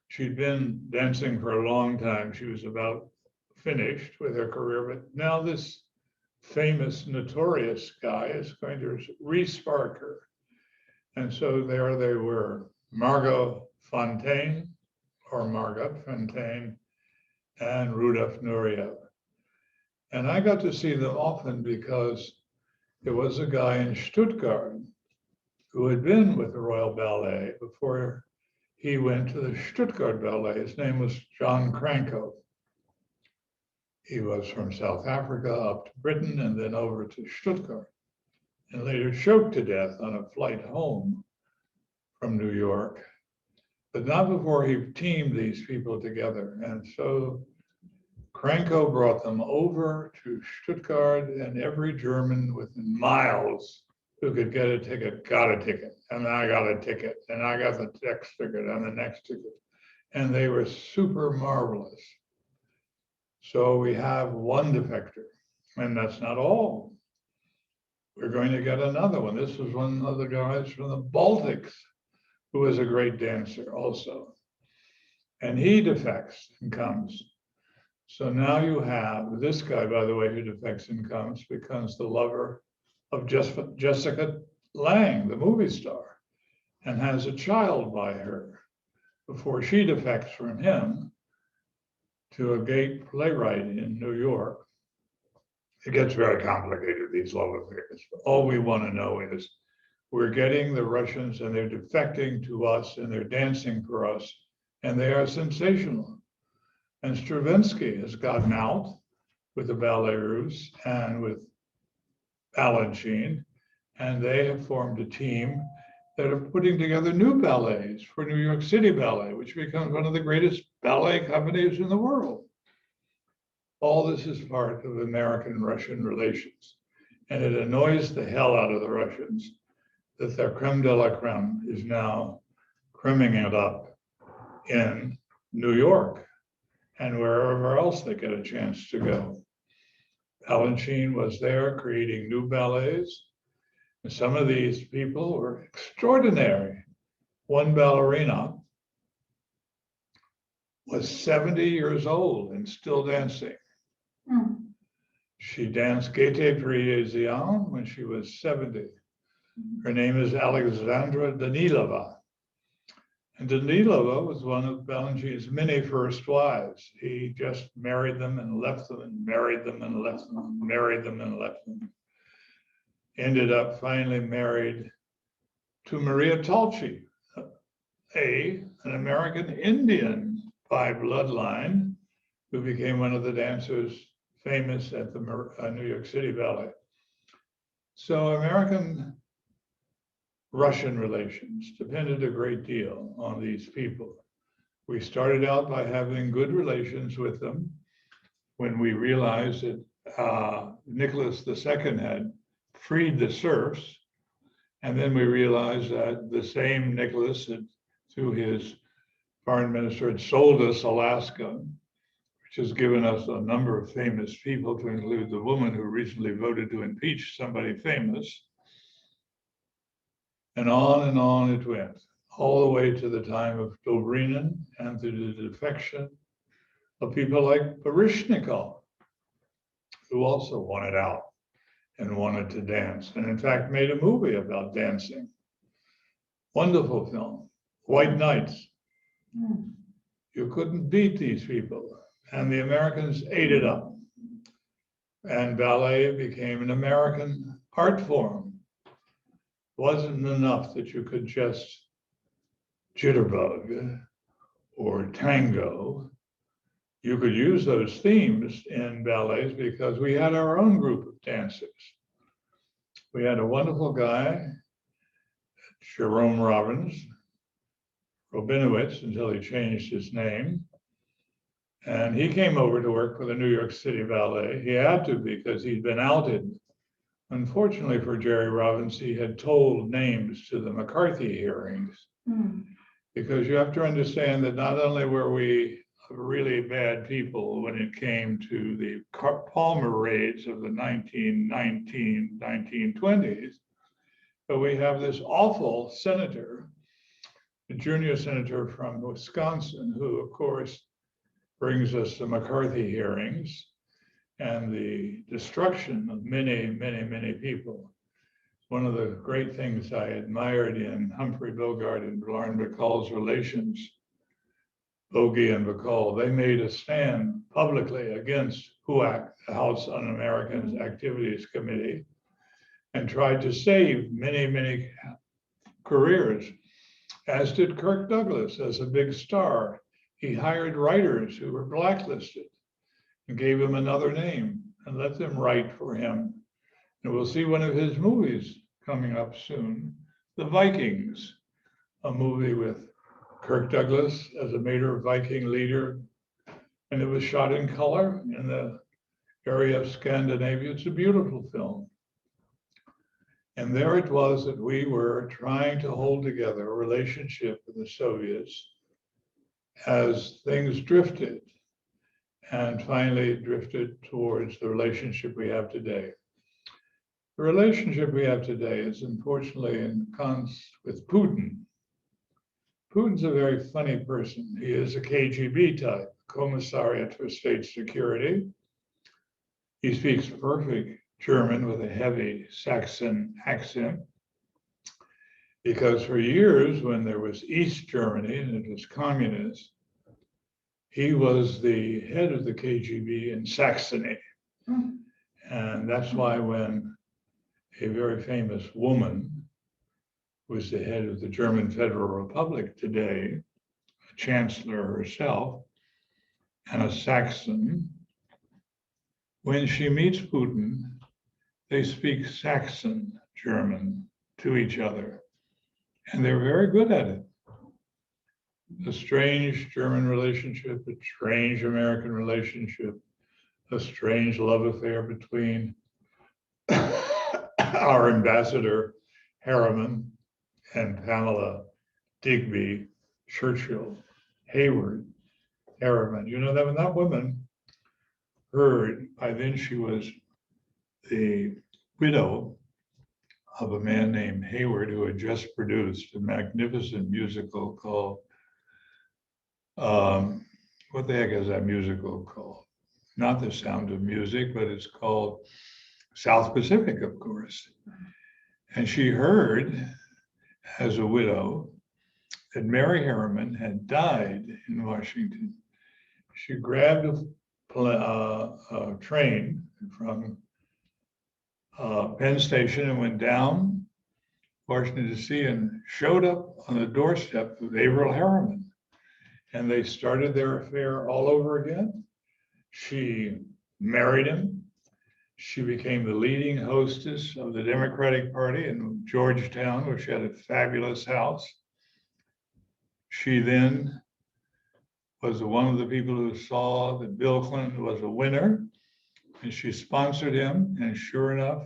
She'd been dancing for a long time. She was about finished with her career, but now this famous, notorious guy is going to re-spark her. And so there they were, Margot Fonteyn, and Rudolf Nureyev. And I got to see them often because there was a guy in Stuttgart who had been with the Royal Ballet before he went to the Stuttgart Ballet. His name was John Cranko. He was from South Africa up to Britain and then over to Stuttgart, and later choked to death on a flight home from New York, but not before he teamed these people together. And so Cranko brought them over to Stuttgart, and every German within miles who could get a ticket got a ticket, and I got a ticket, and I got the next ticket and the next ticket. And they were super marvelous. So we have one defector, and that's not all. We're going to get another one. This was one of the guys from the Baltics, who was a great dancer also. And he defects and comes. So now you have this guy, by the way, who defects and comes, becomes the lover of Jessica Lange, the movie star, and has a child by her before she defects from him to a gay playwright in New York. It gets very complicated, these love affairs. All we want to know is we're getting the Russians and they're defecting to us and they're dancing for us, and they are sensational. And Stravinsky has gotten out with the Ballet Russe and with Balanchine, and they have formed a team that are putting together new ballets for New York City Ballet, which becomes one of the greatest ballet companies in the world. All this is part of American-Russian relations. And it annoys the hell out of the Russians that their creme de la creme is now creming it up in New York and wherever else they get a chance to go. Balanchine was there creating new ballets. And some of these people were extraordinary. One ballerina was 70 years old and still dancing. Mm. She danced Gaîté Parisienne when she was 70. Her name is Alexandra Danilova. And Danilova was one of Balanchine's many first wives. He just married them and left them and married them and left them and married them and left them. Ended up finally married to Maria Talchi, an American Indian by bloodline, who became one of the dancers famous at the New York City Ballet. So American-Russian relations depended a great deal on these people. We started out by having good relations with them when we realized that Nicholas II had freed the serfs. And then we realized that the same Nicholas had, through his foreign minister, had sold us Alaska, which has given us a number of famous people, to include the woman who recently voted to impeach somebody famous. And on it went, all the way to the time of Dobrynin and to the defection of people like Baryshnikov, who also wanted out and wanted to dance, and in fact made a movie about dancing. Wonderful film, White Nights. Mm. You couldn't beat these people, and the Americans ate it up. And ballet became an American art form. It wasn't enough that you could just jitterbug or tango. You could use those themes in ballets because we had our own group of dancers. We had a wonderful guy, Jerome Rabinowitz, until he changed his name. And he came over to work for the New York City Ballet. He had to because he'd been outed. Unfortunately for Jerry Robbins, he had told names to the McCarthy hearings. Mm. Because you have to understand that not only were we really bad people when it came to the Palmer raids of the 1920s, but we have this awful senator, a junior senator from Wisconsin, who of course brings us the McCarthy hearings and the destruction of many, many, many people. One of the great things I admired in Humphrey Bogart and Lauren Bacall's relations, Bogey and Bacall, they made a stand publicly against HUAC, the House Un-American Activities Committee, and tried to save many, many careers, as did Kirk Douglas as a big star. He hired writers who were blacklisted and gave them another name and let them write for him. And we'll see one of his movies coming up soon, The Vikings, a movie with Kirk Douglas as a major Viking leader. And it was shot in color in the area of Scandinavia. It's a beautiful film. And there it was that we were trying to hold together a relationship with the Soviets as things drifted and finally drifted towards the relationship we have today. The relationship we have today is unfortunately in with Putin. Putin's a very funny person. He is a KGB type, Commissariat for State Security. He speaks perfect German with a heavy Saxon accent, because for years when there was East Germany and it was communist, he was the head of the KGB in Saxony. Mm. And that's why when a very famous woman who is the head of the German Federal Republic today, a chancellor herself, and a Saxon, when she meets Putin, they speak Saxon German to each other, and they're very good at it. A strange German relationship, a strange American relationship, a strange love affair between our ambassador Harriman and Pamela Digby Churchill Hayward Harriman. You know that when that woman heard, by then she was the widow of a man named Hayward who had just produced a magnificent musical called, what the heck is that musical called? Not The Sound of Music, but it's called South Pacific, of course. And she heard, as a widow, that Mary Harriman had died in Washington. She grabbed a train from Penn Station and went down Washington, D.C. and showed up on the doorstep of Averell Harriman. And they started their affair all over again. She married him. She became the leading hostess of the Democratic Party in Georgetown, where she had a fabulous house. She then was one of the people who saw that Bill Clinton was a winner, and she sponsored him. And sure enough,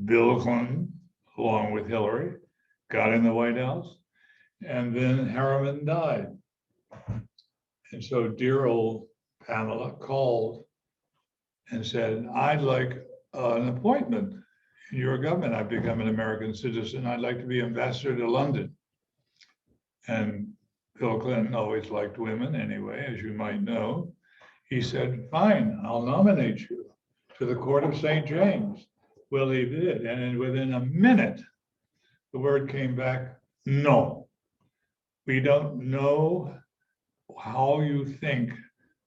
Bill Clinton, along with Hillary, got in the White House. And then Harriman died. And so dear old Pamela called and said, I'd like an appointment in your government. I've become an American citizen. I'd like to be ambassador to London. And Bill Clinton always liked women anyway, as you might know. He said, fine, I'll nominate you to the court of St. James. Well, he did. And within a minute, the word came back, no. We don't know how you think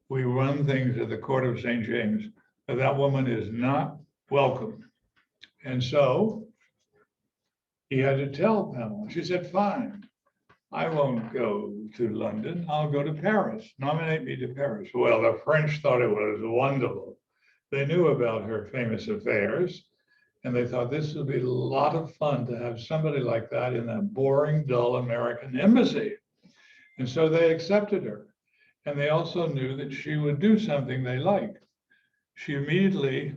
we run things at the court of St. James, but that woman is not welcome. And so he had to tell Pamela. She said, fine, I won't go to London. I'll go to Paris. Nominate me to Paris. Well, the French thought it was wonderful. They knew about her famous affairs, and they thought this would be a lot of fun to have somebody like that in that boring, dull American embassy. And so they accepted her. And they also knew that she would do something they liked. She immediately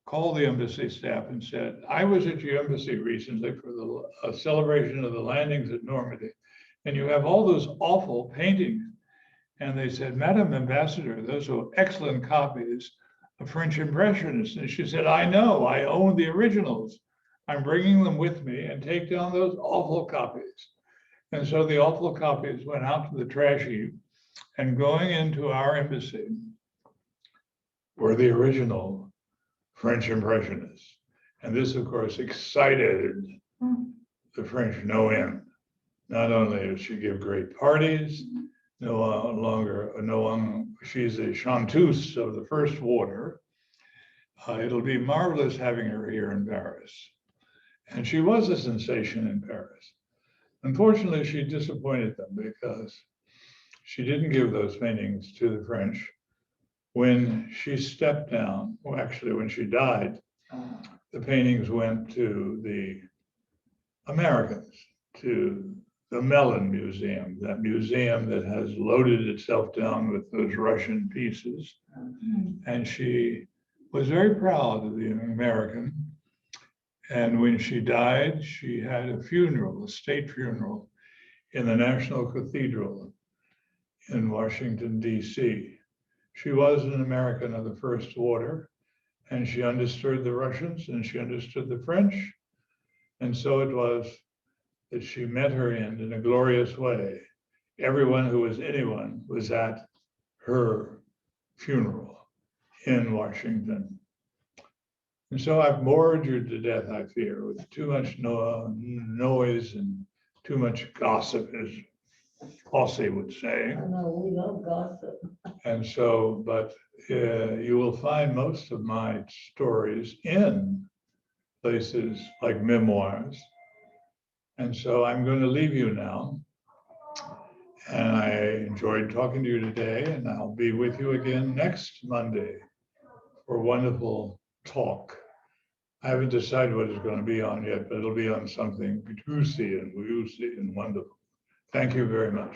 called the embassy staff and said, I was at your embassy recently for the celebration of the landings at Normandy, and you have all those awful paintings. And they said, Madam Ambassador, those are excellent copies of French Impressionists. And she said, I know, I own the originals. I'm bringing them with me, and take down those awful copies. And so the awful copies went out to the trash heap, and going into our embassy were the original French Impressionists. And this, of course, excited the French no end. Not only does she give great parties, she's a chanteuse of the first water. It'll be marvelous having her here in Paris. And she was a sensation in Paris. Unfortunately, she disappointed them because she didn't give those paintings to the French. When she stepped down, well, actually, when she died, the paintings went to the Americans, to the Mellon Museum, that museum that has loaded itself down with those Russian pieces. And she was very proud of the American. And when she died, she had a funeral, a state funeral, in the National Cathedral in Washington, D.C. She was an American of the first water, and she understood the Russians and she understood the French. And so it was that she met her end in a glorious way. Everyone who was anyone was at her funeral in Washington. And so I've bored you to death, I fear, with too much noise and too much gossip, as Fosse would say. I know, we love gossip. And so, but you will find most of my stories in places like memoirs. And so I'm going to leave you now. And I enjoyed talking to you today, and I'll be with you again next Monday for wonderful talk I haven't decided what it's going to be on yet, but it'll be on something juicy and wonderful. Thank you very much.